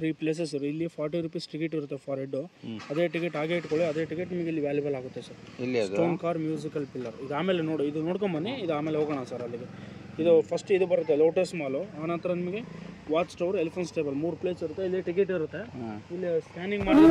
3 places ಇರುತ್ತೆ. ಇಲ್ಲಿ 40 rupees ticket ಇರುತ್ತೆ ಫಾರ್ ಹೆಡ್. ಅದೇ ಟಿಕೆಟ್ ಹಾಗೆ ಇಟ್ಕೊಳ್ಳಿ, ಅದೇ ಟಿಕೆಟ್ ನಿಮಗೆ ಇಲ್ಲಿ ವ್ಯಾಲ್ಯೂಬಲ್ ಆಗುತ್ತೆ sir. Stone car musical pillar. ಇದು ಆಮೇಲೆ ನೋಡಿ, ಇದು ನೋಡ್ಕೊಂಬನ್ನಿ, ಇದು ಆಮೇಲೆ ಹೋಗೋಣ ಸರ್ ಅಲ್ಲಿಗೆ. ಇದು ಫಸ್ಟ್ ಇದು ಬರುತ್ತೆ ಲೋಟಸ್ ಮಾಲು, ಆನಂತರ ನಿಮಗೆ watch tower, elephant table 3 place ಇರುತ್ತೆ. ಇಲ್ಲಿ ಟಿಕೆಟ್ ಇರುತ್ತೆ, ಇಲ್ಲಿ ಸ್ಕ್ಯಾನಿಂಗ್ ಮಾಡಿ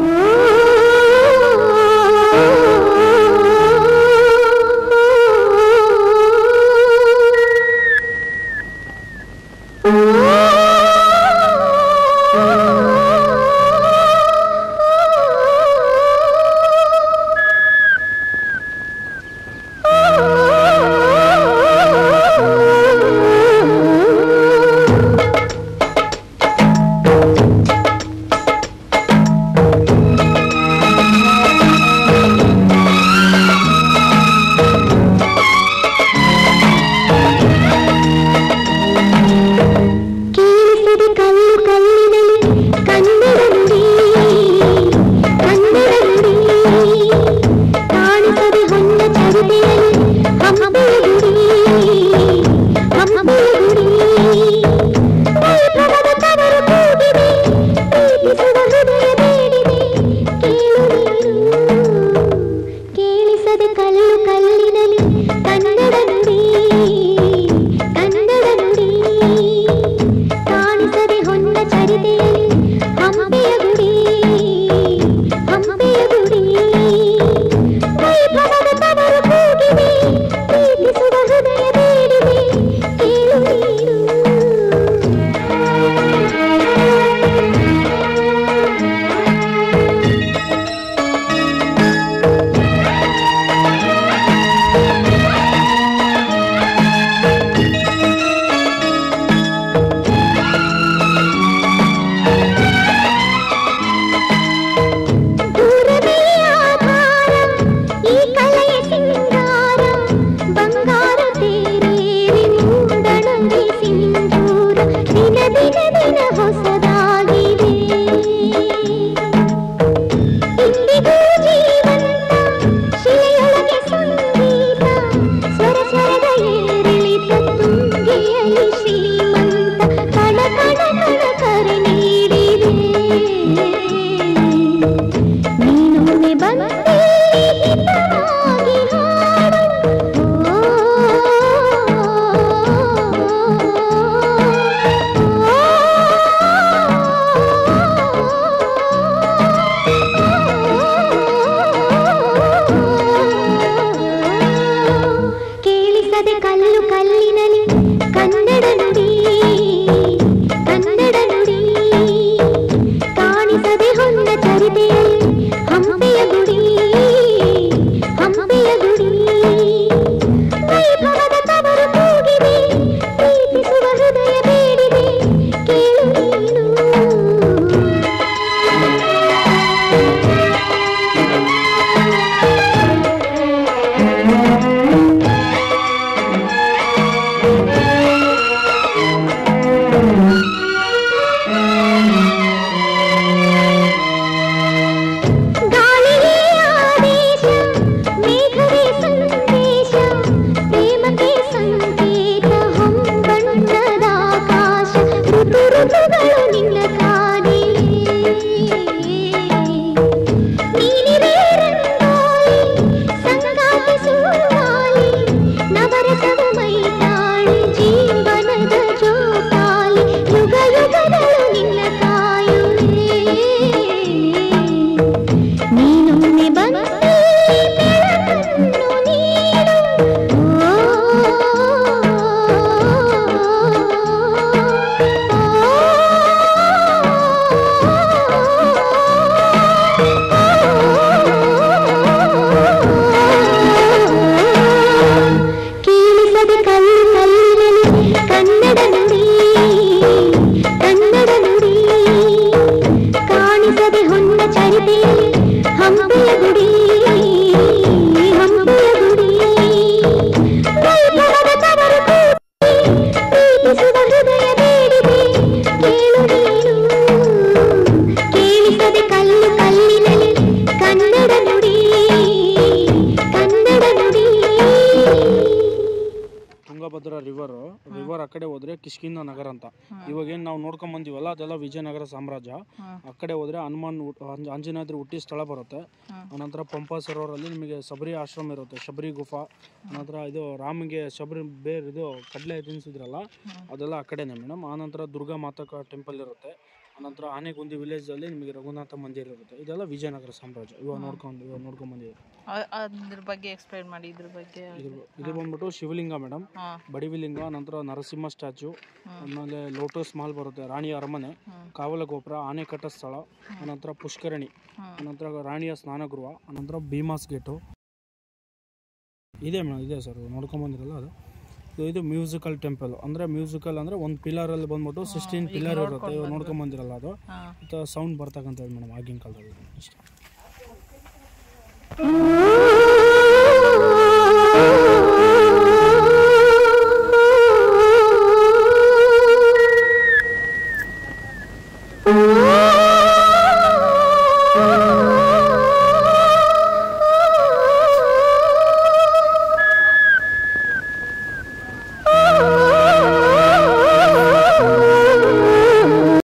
ಕಡೆ ಹೋದ್ರೆ ಕಿಷ್ಕಿಂಧ ನಗರ ಅಂತ. ಇವಾಗ ಏನು ನಾವು ನೋಡ್ಕೊಂಡ್ ಬಂದಿವಲ್ಲ ಅದೆಲ್ಲ ವಿಜಯನಗರ ಸಾಮ್ರಾಜ್ಯ. ಆ ಕಡೆ ಹೋದ್ರೆ ಆಂಜನೇಯದ್ರು ಹುಟ್ಟಿ ಸ್ಥಳ ಬರುತ್ತೆ. ಅನಂತರ ಪಂಪಾ ಸರೋವರಲ್ಲಿ ನಿಮಗೆ ಶಬರಿ ಆಶ್ರಮ ಇರುತ್ತೆ, ಶಬರಿ ಗುಫಾ. ಅನಂತರ ಇದು ರಾಮ್ಗೆ ಶಬರಿ ಬೇರ್ ಇದು ಕಡಲೆ ತಿನ್ಸಿದ್ರಲ್ಲ ಅದೆಲ್ಲ ಆ ಕಡೆನೇ ಮೇಡಮ್. ಆನಂತರ ದುರ್ಗಾ ಮಾತಾ ಟೆಂಪಲ್ ಇರುತ್ತೆ. ಅನಂತರ ಆನೆಗುಂದಿ ವಿಲೇಜ್ ಅಲ್ಲಿ ನಿಮಗೆ ರಘುನಾಥ ಮಂದಿರ ಇರುತ್ತೆ. ಇದೆಲ್ಲ ವಿಜಯನಗರ ಸಾಮ್ರಾಜ್ಯ. ಇವಾಗ ನೋಡ್ಕೊಂಡ್ ಬಂದಿದ್ದೀವಿ. ಅದ್ರ ಬಗ್ಗೆ ಎಕ್ಸ್ಪ್ಲೈನ್ ಮಾಡಿ. ಇದ್ರ ಬಗ್ಗೆ ಇದು ಬಂದ್ಬಿಟ್ಟು ಶಿವಲಿಂಗ ಮೇಡಮ್, ಬಡಿವಿಲಿಂಗ, ನಂತರ ನರಸಿಂಹ ಸ್ಟ್ಯಾಚು, ಆಮೇಲೆ ಲೋಟಸ್ ಮಾಲ್ ಬರುತ್ತೆ, ರಾಣಿಯ ಅರಮನೆ, ಕಾವಲ ಗೋಪುರ, ಆನೆಕಟ್ಟ ಸ್ಥಳ, ಅನಂತರ ಪುಷ್ಕರಣಿ, ಅನಂತರ ರಾಣಿಯ ಸ್ನಾನಗೃಹ, ಅನಂತರ ಭೀಮಾಸ್ ಗೇಟು ಇದೆ ಮೇಡಮ್. ಇದೆ ಸರ್, ನೋಡ್ಕೊಂಡ್ ಬಂದಿರಲ್ಲ ಅದು. ಇದು ಮ್ಯೂಸಿಕಲ್ ಟೆಂಪಲ್. ಅಂದರೆ ಮ್ಯೂಸಿಕಲ್ ಅಂದರೆ ಒಂದು ಪಿಲ್ಲರಲ್ಲಿ ಬಂದ್ಬಿಟ್ಟು 16 ಪಿಲ್ಲರ್ ಇರುತ್ತೆ. ಇವಾಗ ನೋಡ್ಕೊಂಡ್ ಬಂದಿರಲ್ಲ ಅದು. ಸೌಂಡ್ ಬರ್ತಕ್ಕಂಥದ್ದು ಮೇಡಮ್ ಆಗಿನ ಕಾಲದಲ್ಲಿ ಅಷ್ಟೇ.